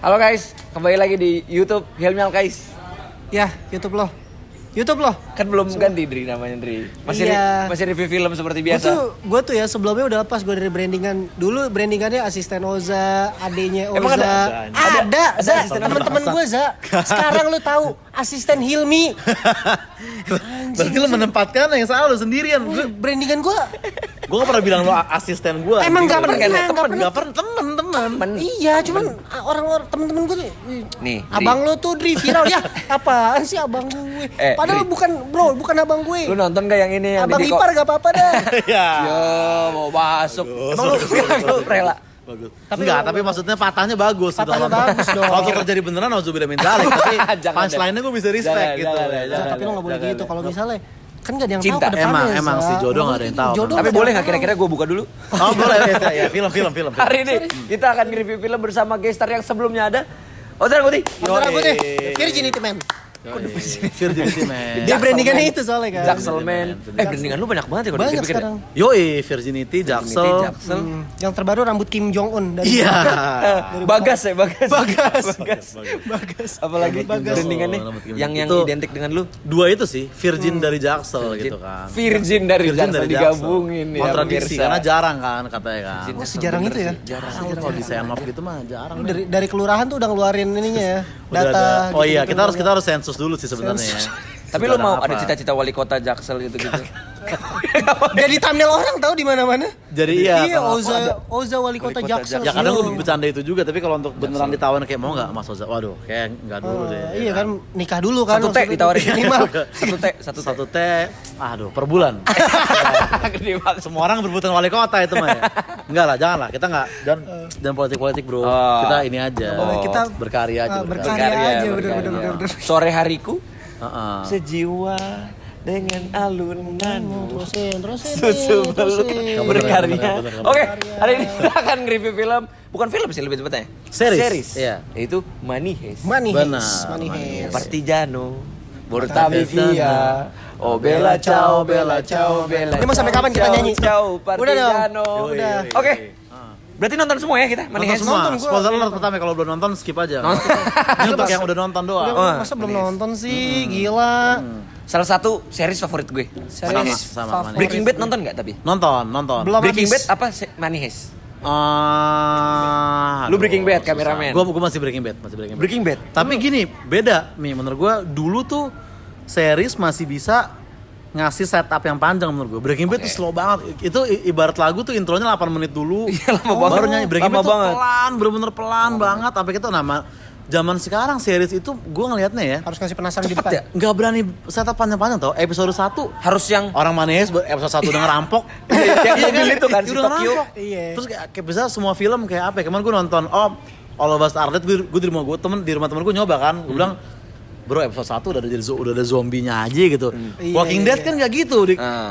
Halo guys, kembali lagi di YouTube Hilmi Alkais. Ya, YouTube loh. Kan belum ganti Dri namanya Dri. Masih review film seperti biasa. Gue tuh ya sebelumnya udah lepas gue dari brandingan. Dulu brandingannya asisten Oza, adenya Oza. Emang Ada asisten teman-teman gue Za. Sekarang lu tahu asisten Hilmi. Berarti lu menempatkan yang salah lu sendirian. Brandingan gue. Gue gak pernah bilang lu asisten gue. Emang gak pernah. Temen. Iya, cuman orang-orang temen-temen gue tuh. Nih, Dri. Abang lu tuh Dri viral ya. Apaan sih abang gue? Padahal bukan abang gue. Lu nonton gak yang ini yang Abang di ipar gak apa-apa dah. Ya. Yo, mau masuk. Emang lu rela? Bagus. Tapi maksudnya patahnya bagus. Patahnya bagus dong. Kalau tuh terjadi beneran nauzubillah min dzalik. Tapi Jangan punchline-nya gue bisa respect gitu. Tapi lu gak boleh gitu. Kalau misalnya kan gak ada yang Cinta. tahu ke depannya. Emang Za. si jodoh gak ada yang tahu. Jodoh Tapi nggak ada boleh yang gak kira-kira gue buka dulu? Oh boleh ya film. Hari ini kita akan review film bersama gestar yang sebelumnya ada Ozan Putih. Antara gue deh, Virginity Man. Virginity Man. Dia brandingannya itu soalnya kan. Jaksel Man. Brandingan lu banyak banget ya kalau Banyak dipikir-pikir ya? sekarang. Yoi, Virginity, Jaksel. Yang terbaru rambut Kim Jong Un dari Iya. Bagas ya, Bagas. Bagas. Apalagi Bagas. brandingannya Oh, yang itu identik dengan lu. Dua itu sih, Virgin dari Jaksel gitu kan. Virgin dari Jaksel digabungin ya. Kontradiksi pemirsa. karena jarang kan katanya kan. Oh, sejarang itu ya? Jarang. Kalau di senop gitu mah jarang. Lu dari kelurahan tuh udah ngeluarin ininya ya. Udah Data. ada. Oh iya, gitu-gitu. kita harus sensus dulu sih sebenarnya ya. Tapi lu Sejarah mau apa? ada cita-cita wali kota Jaksel gitu-gitu? Jadi thumbnail orang tahu di mana-mana. Jadi iya. Iya, kalau- Oza wali kota kota Jaksel. Ya kadang gue Iya. bercanda itu juga, tapi kalau untuk beneran ditawarin kayak mau nggak Mas Oza? Waduh, kayak nggak dulu deh. Iya kan nikah dulu kan. Satu teh maksudnya. ditawarin. Minimal. Satu teh. Teh, aduh per bulan. Gede banget. Semua orang berebutan wali kota itu mah ya. Enggak lah, jangan lah. Kita nggak dan politik bro. Oh. Kita ini aja. Kita berkarya aja. berkarya aja, berkarya. bener. Sore hariku Heeh. sejiwa dengan alunanmu. Terusin. Susu beluk berkarya. Bener. Oke, hari ini kita akan review film, bukan film sih lebih tepatnya. Series. Iya. Yaitu Money Heist. Money Benar, Heist. Money Heist. Partigiano, Portavi via. Oh bella ciao, bella ciao, bella. Ini mau sampai kapan kita ciao, nyanyi? Ciao, Udah dong. Partigiano. Udah. Oke. Berarti nonton semua ya kita Money Nonton Heist? semua. Nonton gua. Spoiler alert pertama kalau belum nonton skip aja. Ini untuk yang udah nonton doang. Masa belum nonton sih? Gila. Salah satu series favorit gue. Sama, Money Heist. sama, Money Breaking Bad nonton nggak tapi? Nonton. Belum Breaking habis. Bad apa Money Heist? Lu Aduh, Breaking Bad, susah. kameramen. Gua masih Breaking Bad, Breaking Bad. Tapi gini, beda nih menurut gua. Dulu tuh series masih bisa ngasih setup yang panjang menurut gua. Breaking Bad tuh slow banget. Itu ibarat lagu tuh intronya 8 menit dulu. Iya, lama banget. Baru nyanyi. Breaking Lama Bad tuh banget. pelan, bener-bener pelan banget. Sampai kita zaman sekarang series itu gua ngelihatnya ya Harus ngasih penasaran di Cepet depan. ya? nggak berani setup panjang-panjang tau. Episode 1 Harus yang orang manis, episode 1 udah ngerampok. yang Iya mobil itu kan si udah Tokyo. ngerampok. Iya. Terus kayak bisa semua film kayak apa ya? Kemarin gue nonton All of Us Are Dead, gue di rumah temen gue nyoba kan. Gue bilang, bro episode 1 udah ada zombinya aja gitu. Iya, Walking Dead kan gak gitu.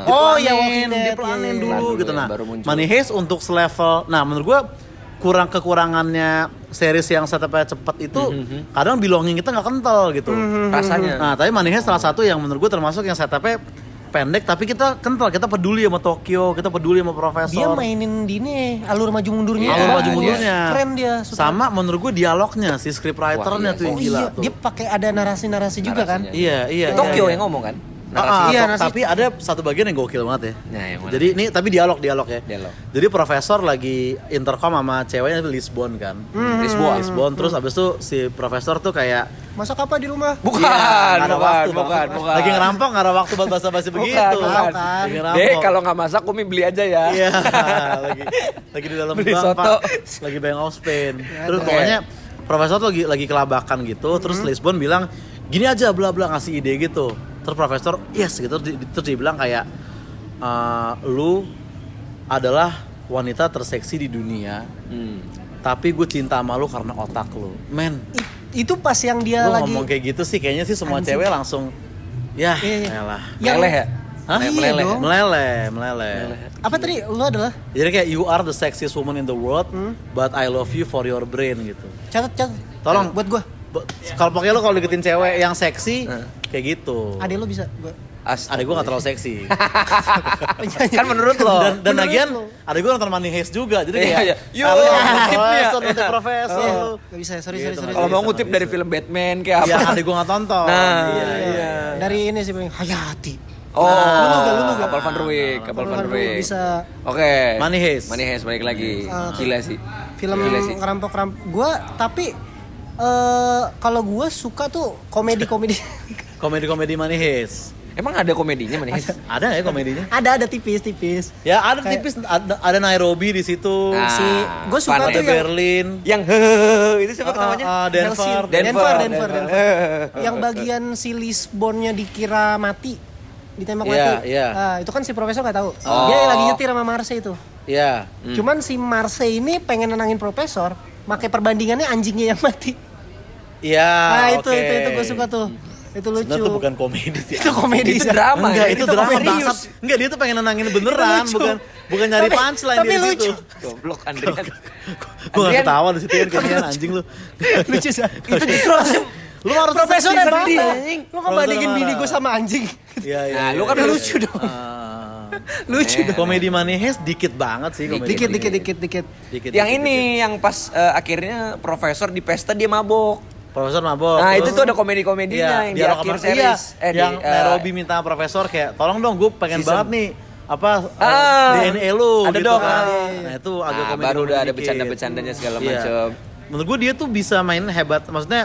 Oh, iya, Walking Dead, Dipelanin iya, dulu iya. gitu. Nah, Baru muncul. Money Heist untuk selevel. Nah menurut gue kekurangannya series yang setupnya cepet itu kadang belonging kita nggak kental gitu. rasanya. Nah tapi Money Heist salah satu yang menurut gue termasuk yang setupnya pendek tapi kita kental, kita peduli sama Tokyo, kita peduli sama profesor. Dia mainin di ini alur maju mundurnya. Iya, alur maju mundurnya. Keren dia. Sama menurut gue dialognya si scriptwriternya Wah, iya. tuh yang Oh gila iya, tuh. dia pakai ada narasi-narasi juga kan? Narasinya. Iya. Tokyo iya. yang ngomong kan? Iya, narasi. tapi ada satu bagian yang gokil banget ya. Nah, yang mana? Jadi ini tapi dialog ya. Dialog. Jadi profesor lagi intercom sama ceweknya Lisbon kan. Lisbon terus abis itu si profesor tuh kayak Masak apa di rumah? Bukan, iya, nggak ada waktu, bukan. Lagi ngerampok nggak ada waktu buat basa-basi begitu. Bukan. Lagi Dek, ngerampok. kalau nggak masak Umi beli aja ya. Iya, lagi di dalam Beli bank, soto. Pak. Lagi Bank of Spain. Terus pokoknya profesor tuh lagi kelabakan gitu, terus Lisbon bilang, "Gini aja bla bla," ngasih ide gitu. Terus profesor, "Yes," gitu. Terus dia bilang kayak lu adalah wanita terseksi di dunia. Tapi gue cinta sama lu karena otak lu. Men, Itu pas yang dia lu lagi ngomong kayak gitu sih kayaknya sih semua cewek langsung ya, Iya. elah. Meleleh ya? Hah? Iya Meleleh. dong. Meleleh. apa tadi? Lu adalah Jadi kayak you are the sexiest woman in the world, but I love you for your brain gitu. catat. Tolong. buat gua. Kalau pakai lo kalau deketin cewek yang seksi kayak gitu. Adek lu bisa gua. Adek gue gak terlalu seksi. Kan menurut lo. Dan lagian adek gue nonton Money Heist juga. Jadi kayak Iya. Yo, ngutip nih ya. nonton Profesor lu. Gak bisa, sorry. Kalau mau ngutip dari film Batman kayak Iya, apa? adek gue gak tonton. Nah, iya. Dari ini sih paling Hayati. Oh, lu nggak? Kapal Van Der Wijk, Kapal Van Der Wijk. Bisa. Oke. Money Heist. balik lagi. Gila sih. Film Gila sih. ngerampok gua tapi kalau gua suka tuh komedi-komedi. Komedi Money Heist. Emang ada komedinya Money Heist? Ada ya komedinya? ada tipis. Ya ada tipis, ada Nairobi di situ. Ah, Gua suka Van Ada tuh yang Berlin. Yang itu siapa namanya? Denver. Denver. Yang bagian si Lisbonnya dikira mati, ditembak Iya, mati. iya. Nah, itu kan si profesor nggak tahu. Oh. Dia lagi nyetir sama Marse itu. Iya. Cuman si Marse ini pengen nenangin profesor, pakai perbandingannya anjingnya yang mati. Iya. Nah, itu oke. gue suka tuh. Itu lucu. Sebenarnya itu bukan komedi sih. Itu komedi Itu sih. drama. Enggak, ya? itu drama komedi. bangsat. Enggak, dia tuh pengen nenangin beneran, Itu lucu. bukan nyari Tapi- punchline tapi di lucu. situ. Goblok Andrian. Gue gak Andrian- ketawa di situ kan kasihan anjing lu. Lucu sih. Itu justru langsung Lu harus Profesor sedih, apa? sedih. Lu nggak bandingin Profesor bini marah. gue sama anjing. Iya, iya. Nah, lu kan iya, lucu iya. dong. Lucu dong. Komedi Money Heist dikit banget sih komedi. Dikit. Dikit, Yang dikit, ini dikit. yang pas akhirnya profesor di pesta dia mabok. Profesor mabok. Nah, terus- itu tuh ada komedi-komedinya yang di dialog akhir sama- series. Iya, yang Nairobi minta profesor kayak tolong dong gue pengen Season. banget nih apa Ah, DNA lu ada gitu dong, kan. ah. Nah, itu agak Nah, komedi. baru udah ada dikit. bercanda-bercandanya segala Iya. macem. Menurut gue dia tuh bisa main hebat. Maksudnya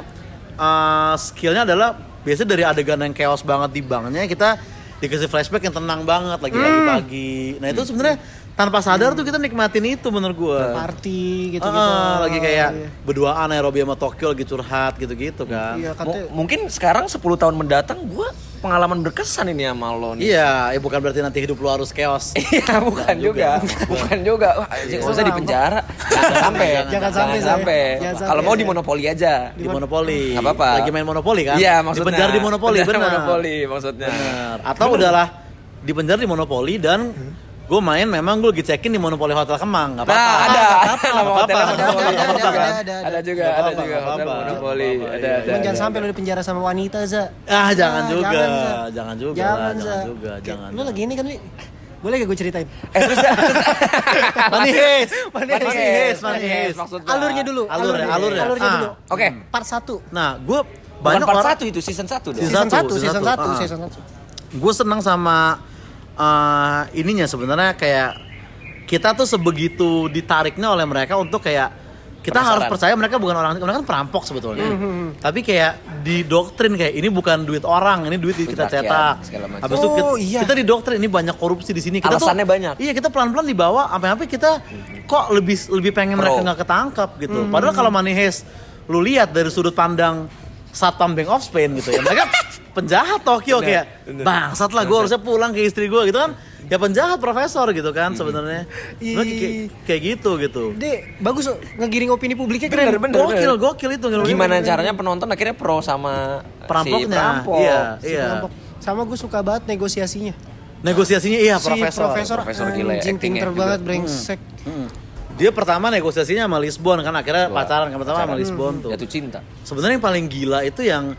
skillnya adalah biasanya dari adegan yang chaos banget di banknya kita dikasih flashback yang tenang banget lagi pagi. Nah itu sebenarnya tanpa sadar tuh kita nikmatin itu menurut gue. Party gitu. Lagi kayak berduaan Nairobi sama Tokyo lagi curhat gitu-gitu kan. Iya, katanya. Mungkin sekarang 10 tahun mendatang gua pengalaman berkesan ini sama lo nih. Iya, ya bukan berarti nanti hidup lu harus chaos. Iya, bukan juga. Bukan juga. Wah, nggak usah di penjara. Jangan sampai. Jangan sampai, sampai. Jangan sampai. Kalau mau di monopoli aja. Di Monopoli. Nggak apa-apa. Lagi main Monopoli kan? Iya, maksudnya. Di penjara di Monopoli, Penjara benar. Monopoli maksudnya. Benar. Atau udahlah di penjara di Monopoli dan gue main memang gue lagi check-in di Monopoli Hotel Kemang, nggak apa-apa. Nah, ada. Nggak Nama apa-apa. hotelnya Nggak Monopoli. apa-apa, kan? Ada juga, Nggak ada apa-apa, juga nggak hotel apa-apa. Monopoli. Nggak apa-apa, Ada, iya. ada. Cuman jangan ada. sampai lu di penjara sama wanita, Za. Jangan juga, Jangan, Za. jangan juga, Jangan, jangan Za. juga, jangan. Lu lagi ini kan, Wi? Boleh gak gue ceritain? Terus Money Heist, Money Money Heist. maksudnya. Alurnya dulu. Alurnya. Alurnya Ah. dulu. Oke. Part 1. Nah, gue Bukan banyak part orang 1 itu, season 1 dong. Season satu. Season 1. Ah. Season 1. Gue senang sama ininya sebenarnya kayak kita tuh sebegitu ditariknya oleh mereka untuk kayak kita Penasaran. harus percaya mereka bukan orang, mereka kan perampok sebetulnya. Tapi kayak didoktrin kayak ini bukan duit orang, ini duit Duit kita rakyat, cetak. segala macam. Habis itu Oh, iya. kita didoktrin ini banyak korupsi di sini. Kita Alasannya tuh, banyak. Iya, kita pelan-pelan dibawa sampai kita kok lebih pengen Pro. mereka nggak ketangkap gitu. Padahal kalau Money Heist lu lihat dari sudut pandang Satpam Bank of Spain gitu ya. Mereka penjahat Tokyo kayak bangsat lah gue harusnya pulang ke istri gue gitu kan. Ya penjahat profesor gitu kan sebenarnya. Sebenarnya kayak gitu. Dek, bagus loh. Ngegiring opini publiknya keren. Bener. Gokil itu. Gimana caranya penonton akhirnya pro sama si Perampoknya. perampok. Iya, Si iya. perampok. Sama gue suka banget negosiasinya. Negosiasinya iya Si profesor. Profesor gila ya, anjing actingnya pinter juga. banget, brengsek. Dia pertama negosiasinya sama Lisbon kan akhirnya pacaran kan pertama sama Lisbon tuh. Jatuh cinta. Sebenarnya yang paling gila itu yang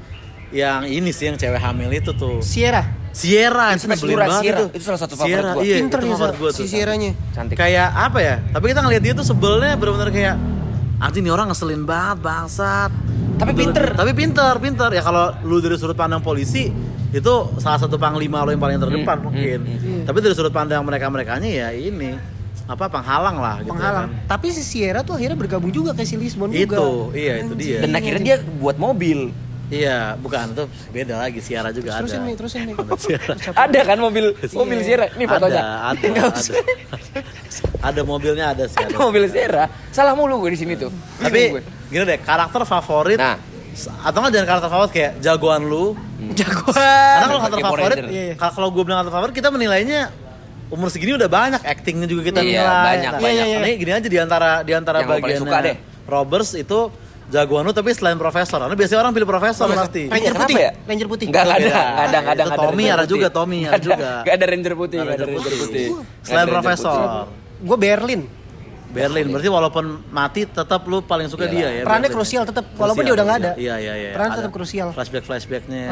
ini sih yang cewek hamil itu tuh. Sierra. Sierra itu Inspektur nyebelin banget Sierra. itu. Itu salah satu favorit Sierra, gua. Iya, Pinter itu nih, favorit Za, gua si tuh. Sierranya. Cantik. Kayak apa ya? Tapi kita ngeliat dia tuh sebelnya bener-bener kayak anjing nih orang ngeselin banget bangsat. Tapi pinter. Tapi pinter. Ya kalau lu dari sudut pandang polisi itu salah satu panglima lo yang paling terdepan mungkin. Tapi dari sudut pandang mereka-merekanya ya ini apa penghalang lah gitu. Penghalang. Ya kan. Tapi si Sierra tuh akhirnya bergabung juga kayak si Lisbon juga. Itu, iya itu dia. Dan akhirnya dia buat mobil. Iya, bukan itu beda lagi Sierra juga ada. Terusin nih. Ada kan mobil Sierra. Ini fotonya. Ada. Ada mobilnya ada sih. Ada mobil Sierra. Salah mulu gue di sini tuh. Tapi gini deh, karakter favorit Nah. atau nggak jangan karakter favorit kayak jagoan lu. Jagoan. Karena kalau karakter Kayak Power favorit, Ranger. Iya. kalau gue bilang karakter favorit kita menilainya umur segini udah banyak, actingnya juga kita Iya, nilai. banyak. Ini gini aja di antara Yang lo paling bagian suka deh. Robbers itu jagoan lu tapi selain profesor. Karena biasanya orang pilih profesor pasti. Ranger Kenapa putih. ya? Ranger putih. Enggak ada. Beda. Enggak ada Itu Tommy Ranger ada putih. juga, Tommy ada juga. Enggak ada Ranger putih, Ada enggak ada Ranger Ranger putih. Selain Nggak ada Ranger profesor. putih. Gue Berlin. Berlin, berarti walaupun mati tetap lu paling suka dia ya. Perannya Berlin. krusial tetap, walaupun dia udah nggak ada. Iya. Peran Ada tetap krusial. Flashback-flashbacknya.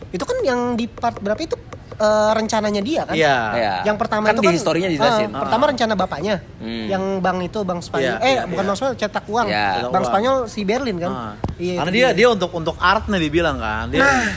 Itu kan yang di part berapa itu? rencananya dia kan. Iya. Iya. Yang pertama Kan itu di kan historinya dijelasin. pertama rencana bapaknya, yang bank itu bank Spanyol, Iya, bukan bank Spanyol, cetak uang, Iya. bank Uang. Spanyol si Berlin kan. Iya. Karena itu dia untuk artnya dibilang kan.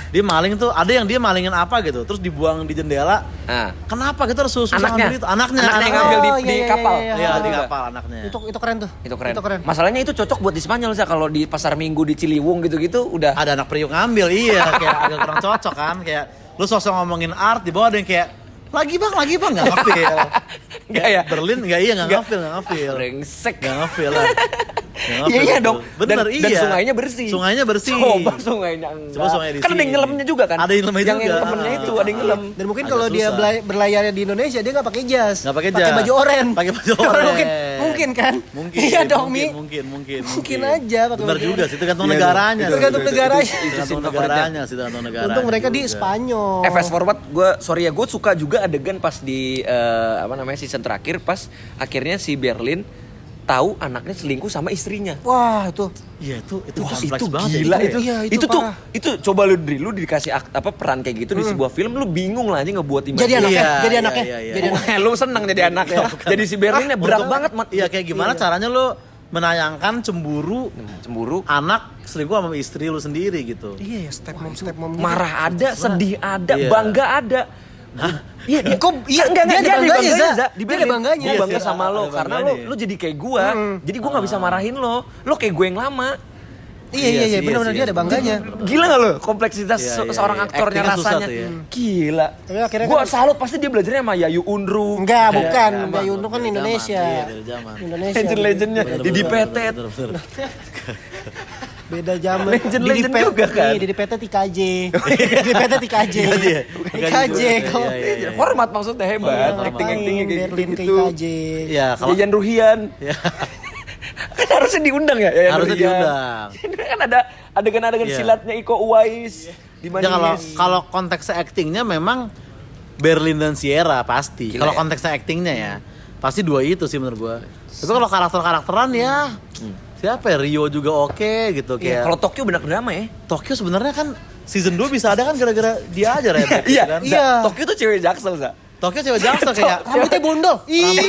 Dia maling tuh, ada yang dia malingin apa gitu, terus dibuang di jendela. Nah, Kenapa kita harus susah Anaknya. ngambil itu? Anaknya yang anaknya. ngambil di iya, kapal. iya, Iya, iya. di kapal anaknya. Itu keren tuh. Itu keren. Masalahnya itu cocok buat di Spanyol sih, kalau di pasar Minggu di Ciliwung gitu-gitu udah. Ada anak priuk ngambil, iya kayak agak kurang cocok kan, kayak lu sosok ngomongin art di bawah ada yang kayak lagi bang nggak ngafil. Enggak ya? Berlin nggak ngafil. Brengsek. Nggak ngafil lah. Iya dong. Bener, dan, iya. Dan sungainya bersih. Sungainya bersih. Coba sungainya enggak. Coba sungainya di Kan ada yang sini. nyelamnya juga kan? Ada yang nyelamnya Yang juga. temennya itu ada yang nyelam. Dan mungkin Agak kalau dia susah. berlayar di Indonesia dia nggak pakai jas. Nggak pakai Pakai jas. baju oranye. Pakai baju oranye. mungkin kan? Mungkin. Iya dong, Mi. Mungkin aja pakai Bener baju juga oranye. sih, tergantung Iya, negaranya. itu tergantung negaranya. Tergantung negaranya sih, tergantung negaranya. Untung mereka di juga. Spanyol. Fast forward, gue suka juga adegan pas di season terakhir, pas akhirnya si Berlin tahu anaknya selingkuh sama istrinya. Wah, itu. Iya itu Wah, kompleks itu banget gila ya. itu. Iya, itu Itu tuh parah. itu coba lu dikasih peran kayak gitu di sebuah film, lu bingung lah aja ngebuat imajinasi. Jadi anaknya, Iya, jadi iya, anaknya. iya, iya. Jadi anaknya. Lu seneng jadi anaknya. Jadi si Berlinnya berat banget, Mat. Iya kayak gimana caranya lu menayangkan cemburu Cemburu, anak selingkuh sama istri lu sendiri gitu. Iya, step mom gitu. marah ada, sedih ada, Iya. bangga ada. Iya, dia Dia ada bangganya, Za. Di Dia ada bangganya. Gue bangga Iya sih, sama lo ada karena bangganya. lu jadi kayak gua. Jadi gua nggak bisa marahin lo. Lo kayak gue yang lama. Iya, sih, benar-benar iya dia sih. ada bangganya. Gila gak lo kompleksitas Iya, iya, seorang iya. aktornya Actingnya susah rasanya. tuh ya. Gila. Tapi akhirnya Gua kan- salut pasti dia belajarnya sama Yayu Unru. Enggak, Iya, bukan. zaman, Bayu Untung kan dari Indonesia. zaman, iya, dari zaman. Indonesia. Legend-legendnya Didi Petet. Bener. Beda zaman. Legend-legend Didi juga kan? Iya, Didi Petet IKJ. Didi Petet IKJ. Iya, IKJ kok. Iya, iya. Hormat maksudnya hebat. Hormat. Acting-actingnya kayak Berlin ke gitu. IKJ. Iya, kalau Yayan Ruhian. Iya. Kan harusnya diundang ya Yayan Harusnya Ruhian. diundang. Kan ada adegan-adegan Iya. silatnya Iko Uwais. Di Ya, kalau konteksnya actingnya memang Berlin dan Sierra pasti. Gila Kalau ya. konteksnya actingnya ya pasti dua itu sih menurut gua. Tapi kalau karakteran ya siapa ya, Rio juga oke gitu kayak. Kalau Tokyo benar drama ya. Tokyo sebenarnya kan season 2 bisa ada kan gara-gara dia aja Rebek Iya, kan. Iya. Tokyo tuh cewek Jaksel, Za. Tokyo cewek jaksel kayak Rambutnya bondol. Iya.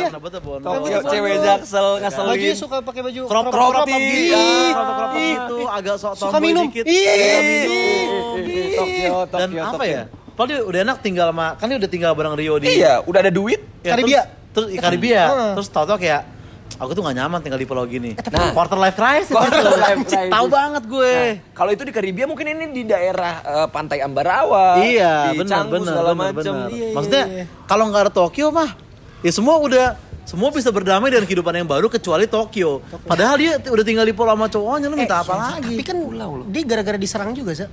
Rambutnya bondol. Tokyo Rambutnya cewek bondol. Jaksel Bajunya ngeselin. suka pakai baju crop crop crop gitu. crop gitu agak sok Suka tomboy minum. dikit. Iya. Suka minum. Tokyo, Dan apa ya? Padahal dia udah enak tinggal sama kan dia udah tinggal bareng Rio di Iya, udah ada duit. Ya, Karibia. Terus Karibia. Heeh. Terus tau-tau kayak aku tuh gak nyaman tinggal di pulau gini. Nah. Quarter life crisis. Quarter gitu. life crisis. Tahu banget gue. Kalau itu di Karibia mungkin ini di daerah pantai Ambarawa. Iya, di benar Canggu benar segala benar. macem. benar. Iya, iya, Maksudnya iya. kalau nggak ada Tokyo mah ya semua bisa berdamai dengan kehidupan yang baru kecuali Tokyo. Padahal dia udah tinggal di pulau sama cowoknya, lu minta apa lagi? Tapi kan dia gara-gara diserang juga, Za.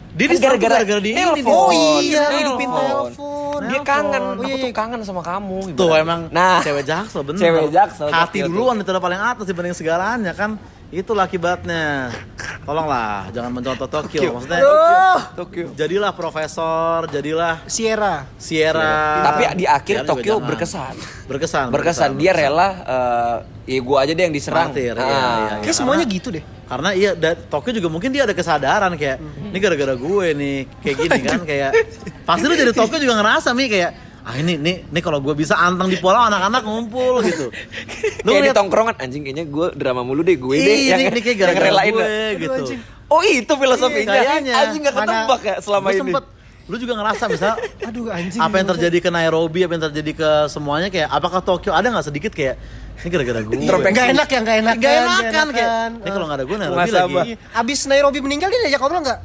Dia Kan diserang gara-gara di ini. nelpon. Oh iya, Nelpon. hidupin telepon. Dia kangen, Oh, aku iya, tuh iya. kangen sama kamu. Tuh Ibarat. emang Nah, cewek jaksel bener. Cewek jaksel, Hati Tokyo duluan itu udah paling atas dibanding segalanya kan. Itulah akibatnya. Tolonglah jangan mencontoh Tokyo. Maksudnya Tokyo. jadilah profesor, jadilah Sierra. Sierra. Tapi di akhir Sierra juga Tokyo jangan. berkesan. Berkesan. Dia rela ya gua aja deh yang diserang. Martir, iya, Ah. iya. Kayak semuanya gitu deh. Karena iya Tokyo juga mungkin dia ada kesadaran kayak ini gara-gara gue nih kayak gini kan kayak pasti lu jadi Tokyo juga ngerasa nih kayak ini kalau gue bisa anteng di pulau anak-anak ngumpul gitu. Lu Kayak di ngeliat, tongkrongan anjing kayaknya gue drama mulu deh gue deh "Ih, yang ini kayak gara-gara relain gue dah." gitu. anjing. Oh itu filosofinya. Kayaknya Anjing gak ketebak ya selama Gua ini. sempet, lu juga ngerasa misalnya Aduh anjing. apa yang terjadi ke Nairobi, apa yang terjadi ke semuanya kayak apakah Tokyo ada nggak sedikit kayak ini gara-gara gue. Introspeksi. Gak enak ya, gak enak. Gak enakan kayak ini kalau nggak ada gue Nairobi Muhasabah. lagi. Abis Nairobi meninggal dia diajak ngobrol nggak?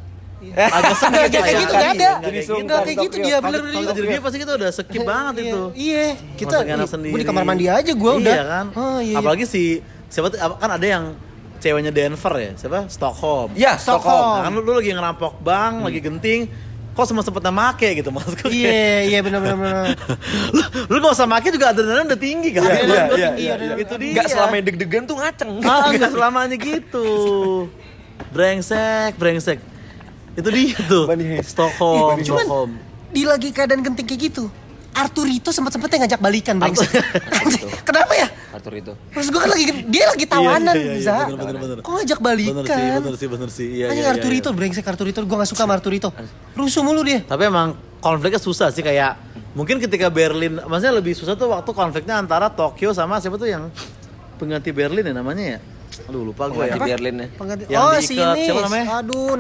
Agak sedih Nggak kayak gitu, nggak ada. Nggak kayak gitu. Nggak kayak gitu dia, Kalau bener-bener. kalau jadi dia pasti kita udah skip banget itu. Iya, kita Masuk enak sendiri. gue di kamar mandi aja gue udah. Iya kan. Oh, iya. Apalagi siapa tuh kan ada yang ceweknya Denver ya, siapa? Stockholm. Ya, Stockholm. Nah, kan lu lagi ngerampok bank, lagi genting, kok sempet make gitu maksudku. Iya, benar-benar. lu gak usah make juga adrenalin udah tinggi kan. Iya. Itu dia. Gak selamanya deg-degan tuh ngaceng. Enggak selamanya gitu. Brengsek. Itu dia tuh. Money heist. Stockholm. Cuman di lagi keadaan genting kayak gitu, Arturito sempat-sempatnya ngajak balikan brengsek. Anjing, kenapa ya? Arthur itu. Terus gue kan dia lagi tawanan, Za. bener. Kok ngajak balikan? Bener sih. Iya, Anjing Arturito, brengsek Arturito. Gue gak suka sama Arturito. Rusuh mulu dia. Tapi emang konfliknya susah sih, kayak mungkin ketika Berlin, maksudnya lebih susah tuh waktu konfliknya antara Tokyo sama siapa tuh yang pengganti Berlin ya namanya ya? Aduh lupa gue ya. Pengganti Berlin ya. Pengganti. Yang Oh, diikat, si ini. siapa namanya? Aduh,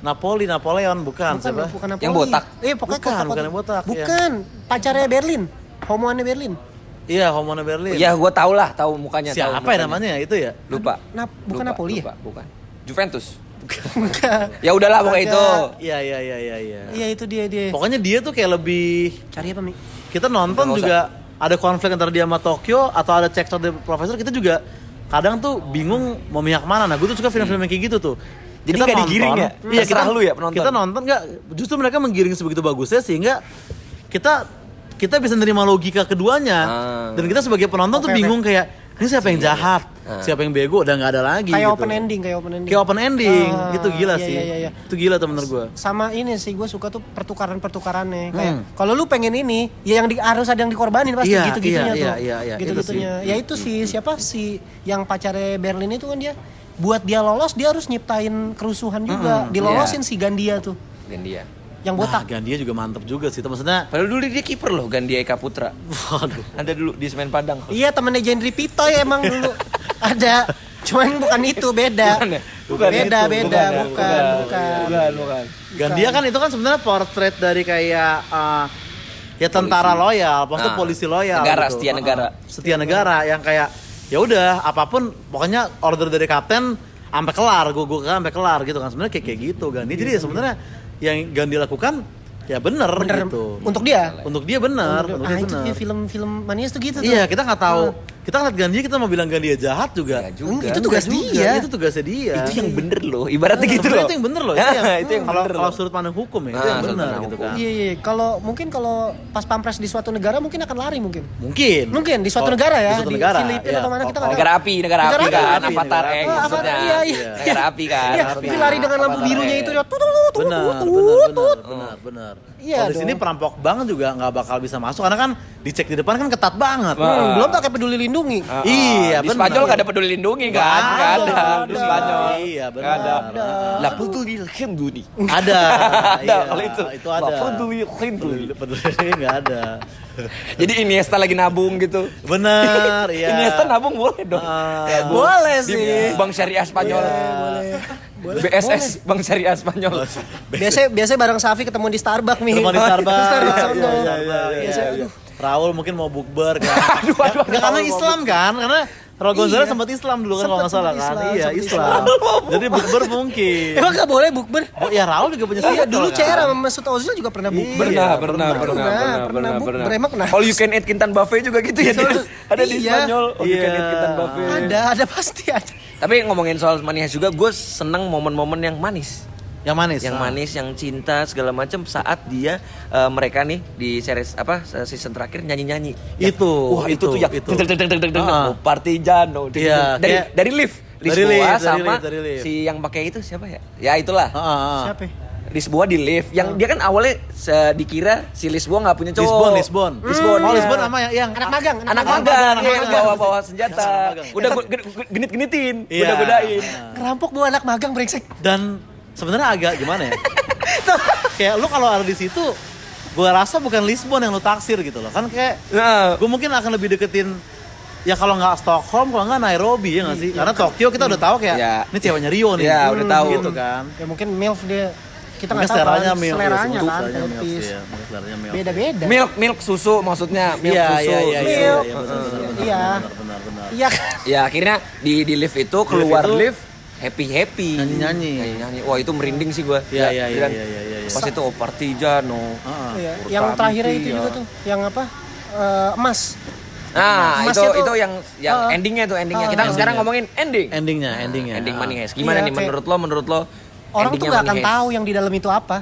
Napoleon bukan siapa? bukan Napoli. Yang botak. Pokoknya Bukan yang botak, Bukan, pacarnya Berlin. Homoannya Berlin. Iya, Homone Berlin. Ya gue tahu mukanya. tahu Siapa ya mukanya. namanya itu ya? Lupa. Bukan Lupa, Napoli ya? lupa, bukan. Juventus. Bukan. Ya udahlah pokoknya itu. Iya. Iya, itu dia. Pokoknya dia tuh kayak lebih, Cari apa, Mi? kita nonton Nggak usah. juga ada konflik antara dia sama Tokyo atau ada cekcok dari profesor, kita juga kadang tuh bingung mau pihak mana. Nah, gue tuh suka film-film yang kayak gitu tuh. Jadi nggak digiring ya? Iya, Terserah lu ya penonton. Kita nonton nggak, justru mereka menggiring sebegitu bagusnya sehingga kita bisa nerima logika keduanya. Dan kita sebagai penonton tuh Oke. bingung kayak, ini siapa yang jahat, siapa yang bego, udah nggak ada lagi. Kayak gitu. open ending. Kayak open ending, Ah, itu gila iya, sih. iya. Itu gila tuh menurut gue. Sama ini sih gue suka tuh pertukarannya kayak kalau lu pengen ini ya yang harus ada yang dikorbanin pasti Iya, gitu-gitunya iya, tuh. iya, Gitu-gitunya. Ya itu sih siapa sih yang pacarnya Berlin itu kan dia buat dia lolos dia harus nyiptain kerusuhan juga. Dilolosin si Gandia tuh. Gandia. Yang botak. Nah, Gandia juga mantep juga sih. Itu maksudnya, Padahal dulu dia kiper loh, Gandia Eka Putra. waduh. Ada dulu di Semen Padang. Iya temennya Jendri Pitoy emang dulu ada. Cuman bukan itu beda. Bukan ya? Bukan beda, itu, beda, bukan. bukan. Gandia kan itu kan sebenarnya portrait dari kayak ya tentara loyal, maksudnya Nah, polisi loyal. negara, gitu. setia negara. Setia negara yang kayak ya udah apapun pokoknya order dari kapten sampai kelar, gue kan sampai kelar gitu kan. Sebenarnya kayak gitu Gandia. Jadi ya sebenarnya yang Gandia lakukan ya bener gitu. Untuk dia. Untuk dia bener, untuk dia itu bener. dia film-film Manias tuh gitu tuh. Iya, kita nggak tahu. Kita ngeliat Gandia, kita mau bilang Gandia jahat juga. Ya juga. Itu tugas Enggak juga, dia. Itu tugasnya dia. Itu yang bener loh, ibaratnya gitu Sebenarnya loh. itu yang bener loh. Ya, Itu yang bener kalau loh. sudut pandang hukum ya, itu Ah, yang sudut benar pandang gitu hukum. kan. Iya. Kalau pas pampres di suatu negara mungkin akan lari mungkin. Mungkin Di suatu Kalau- negara ya, Di suatu di negara. Filipina iya. atau mana kita nggak Negara api Negara kan, api, Avatar negara api. maksudnya. Iya. Negara api kan. Iya, maksudnya. tapi lari dengan lampu Avatar birunya X. itu dia tut. Benar. Iya Kalau di sini dong. perampok bank juga nggak bakal bisa masuk karena kan dicek di depan kan ketat banget. Belum pakai peduli lindungi. Iya, Di benar. Spanyol gak ada peduli lindungi kan? Gak ada. Di Spanyol. Iya, Gak ada. benar. Lah peduli lindungi. Ada. Ada kalau itu. ada. Lah peduli lindungi. Peduli nggak ada. Jadi Iniesta lagi nabung gitu. Benar, iya. Iniesta nabung boleh dong. Ya, Bu. Boleh Di sih. Bank Syariah Spanyol. BSS Bank Syariah Spanyol. Biasanya bareng Safi ketemu di Starbucks nih. Telepon di Starbucks. sono. Iya. Raul mungkin mau bukber kan. Aduh. Ya, karena Islam kan, karena Raul Gonzalez Iya. sempat Islam dulu kan kalau nggak salah Sempat kan. Islam, Iya, sempat Islam. Jadi bukber mungkin. Emang gak boleh bukber? Oh, ya Raul juga punya Iya, circle dulu kan. CR sama Mesut Ozil juga pernah bukber. Iya, pernah bukber. Emang kenapa? All you can eat Kintan Buffet juga gitu ya. Dia. Ada di Iya. Spanyol. All you can eat Iya. Kintan Buffet. Ada pasti ada. Tapi ngomongin soal Manias juga, gue seneng momen-momen yang manis. Yang manis. Yang manis, yang cinta segala macam saat dia mereka nih di series apa season terakhir nyanyi-nyanyi. Itu, Wah, itu tuh yang itu. deng, deng, deng, deng, deng, deng. Ah. Oh, Partizano. Iya, kayak- dari Liv. Dari Lisboa Liv, sama dari Liv. si yang pakai itu siapa ya? Ya itulah. Siapa? ya? Lisboa di Liv. Yang dia kan awalnya dikira si Lisboa nggak punya cowok. Lisbon. Lisbon, Oh, iya. Lisbon sama yang Anak magang, Anak magang, magang anak yang magang. bawa-bawa senjata. Anak magang. Udah genit-genitin, Iya. udah godain. Ngerampok bawa anak magang brengsek. Dan sebenarnya agak gimana ya? Kayak lu kalau ada di situ, gua rasa bukan Lisbon yang lu taksir gitu loh. Kan kayak Nah, gue mungkin akan lebih deketin ya kalau nggak Stockholm, kalau nggak Nairobi ya nggak sih? Karena Tokyo kita udah tahu kayak Iya. ini ceweknya Rio nih. Iya, udah tahu. Gitu kan. Ya mungkin MILF dia kita Mungkin nggak tahu seleranya kan, milk. seleranya ya, kan, seleranya milk etis. sih ya. Mungkin seleranya milk. Beda-beda. milk susu maksudnya, milk Iya, susu. iya, iya, iya, Milk. iya, benar, benar, Iya. benar. Iya kan? Ya akhirnya di lift itu keluar itu lift happy. Nyanyi-nyanyi. Wah itu merinding sih gua. Iya, iya, Dan iya, iya, iya. Pas itu Partizano. Heeh. Iya. Urut Yang kami, terakhirnya itu iya. juga tuh, yang apa? Emas. Nah, Emasnya itu tuh- yang endingnya tuh endingnya. Kita endingnya. sekarang ngomongin ending. Endingnya. Ending Ah. Manies. Gimana Iya, nih kayak- menurut lo? Orang tuh endingnya gak akan Manies? tahu yang di dalam itu apa.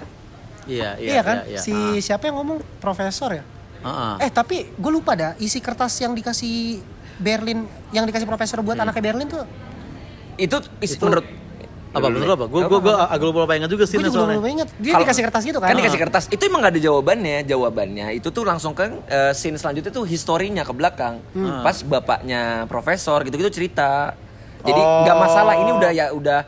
Iya kan? iya. Si siapa yang ngomong? Profesor ya? Heeh. Tapi gue lupa dah isi kertas yang dikasih Berlin, yang dikasih profesor buat anaknya Berlin tuh. Itu menurut Apa bener apa? Gue agak lupa ingat juga sih Gue juga soalnya. belum inget. Dia Kalau- dikasih kertas gitu kan? Kan dikasih kertas. Itu emang gak ada jawabannya. Itu tuh langsung ke scene selanjutnya tuh historinya ke belakang. Pas bapaknya profesor gitu-gitu cerita. Jadi nggak masalah, ini udah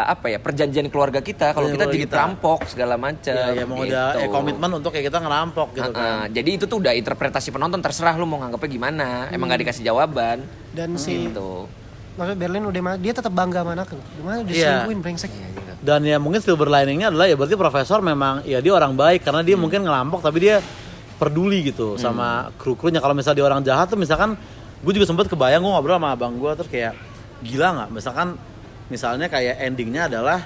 apa ya, perjanjian keluarga kita kalau kita jadi perampok segala macam. Ya mau gitu. udah komitmen untuk kayak kita ngerampok gitu kan. Jadi itu tuh udah interpretasi penonton, terserah lu mau nganggapnya gimana. Emang gak dikasih jawaban. Dan si Gitu. maksudnya Berlin dia tetap bangga sama anaknya. Gimana udah Iya. selingkuhin brengsek. Dan ya mungkin silver liningnya adalah ya berarti profesor memang ya dia orang baik karena dia mungkin ngerampok tapi dia peduli gitu sama kru-krunya. Kalau misalnya dia orang jahat tuh misalkan gue juga sempet kebayang gue ngobrol sama abang gue terus kayak gila nggak misalnya kayak endingnya adalah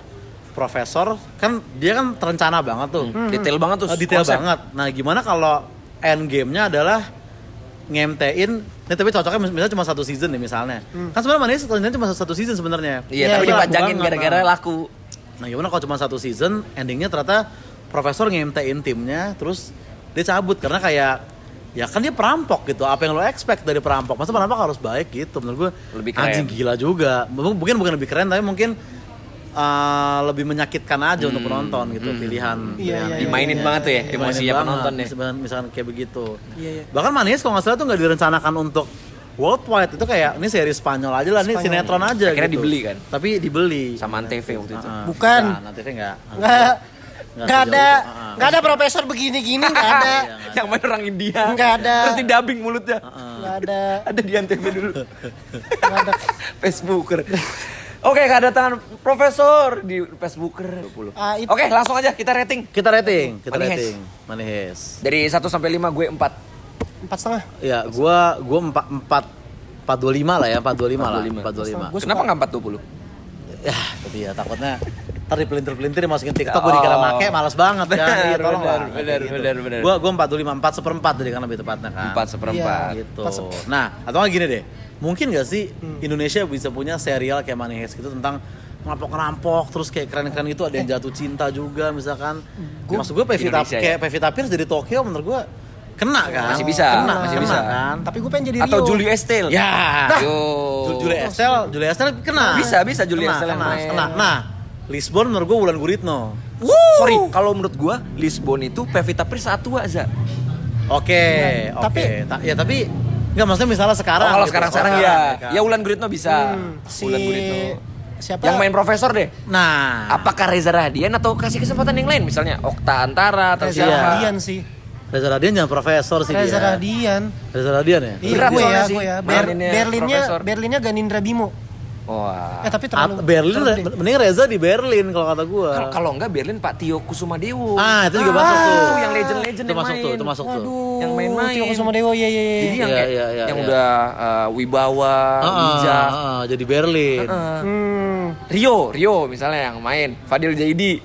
profesor kan dia kan terencana banget tuh. Detail banget tuh. Detail konsep. banget. Nah gimana kalau end game-nya adalah ngemtein, nih tapi cocoknya misalnya cuma 1 season nih misalnya. Kan sebenarnya Manis sebenarnya cuma 1 season sebenarnya. Iya, tapi Itu laku dipanjangin banget, gara-gara nah. laku. Nah gimana kalau cuma 1 season, endingnya ternyata profesor ngemtein timnya, terus dia cabut karena kayak ya kan dia perampok gitu. Apa yang lo expect dari perampok? Masa perampok harus baik gitu? Menurut gue Lebih keren. anjing gila juga. Bukan lebih keren, tapi mungkin lebih menyakitkan aja untuk penonton gitu pilihan. Iya, Dimainin banget tuh ya Dimainin emosinya banget, penonton ya. misalkan kayak begitu. Iya. Bahkan Manis kalau nggak salah tuh nggak direncanakan untuk worldwide, itu kayak ini seri Spanyol aja lah, ini Spanyol. sinetron aja. Akhirnya gitu. dibeli kan? Tapi dibeli Sama Antv waktu itu. Bukan. Antv nggak. Nggak sejauh ada profesor begini-gini, nggak ada. Yang main orang India. Nggak ada. Terus di dubbing mulutnya. Nggak ada. Ada di Antv dulu. Nggak ada. Facebooker. Oke, kedatangan profesor di Facebooker 20. Oke, langsung aja kita rating. Kita rating. Manis. Manis. Dari 1 sampai 5 gue 4. 4,5. Ya, gua 425 lah ya, 425 lah. 425. Gua Kenapa suka. nggak 420? Ya, tapi ya takutnya ntar dipelintir-pelintir dimasukin TikTok gue dikira make males banget kan. Iya, tolong lah. benar. Gua 425, 4 seperempat jadi kan lebih tepatnya kan. 4 seperempat. Gitu. 4/4. Nah, atau nggak gini deh. Mungkin gak sih Indonesia bisa punya serial kayak Money Heist gitu tentang ngerampok-ngerampok terus kayak keren-keren itu ada yang jatuh cinta juga misalkan. Maksud gue Indonesia kayak ya? Pevita Pierce dari Tokyo menurut gue kena kan. Masih bisa, Kena, masih kena bisa. kan. Tapi gue pengen jadi Rio. Atau Julie Estelle. Ya. Yo. Julia Estelle kena. Bisa Julie Kena, Estelle yang main. kena. Nah, Lisbon menurut gue Wulan Guritno. Sorry, kalau menurut gue Lisbon itu Pevita Pierce saat tua, Za. Oke, Nah, oke. Ya tapi nggak maksudnya misalnya sekarang. Kalau gitu. sekarang ya. Ya Wulan Guritno bisa. Si Wulan Guritno. siapa? Yang main profesor deh. Nah, Apakah Reza Rahadian atau kasih kesempatan yang lain? Misalnya Okta Antara atau Reza Iya. siapa? Radian sih. Reza Radian jangan profesor sih Reza dia. Radian. Reza Radian ya? Iya, Berat gue soalnya ya, sih, gue ya. maininnya profesor. Berlinnya Ganindra Bimo. Wah. Tapi terlalu Berlin, terlalu deh. mending Reza di Berlin kalau kata gua. Kalau enggak Berlin Pak Tio Kusuma Dewo. Itu juga masuk tuh. Itu yang legend-legend Itu yang masuk main. tuh, itu masuk tuh. Waduh. Yang main-main. Tio Kusuma Dewo, iya. Jadi yang Iya, kayak iya, yang iya. udah wibawa, bijak. Jadi Berlin. Hmm. Rio misalnya yang main. Fadil Jaidi.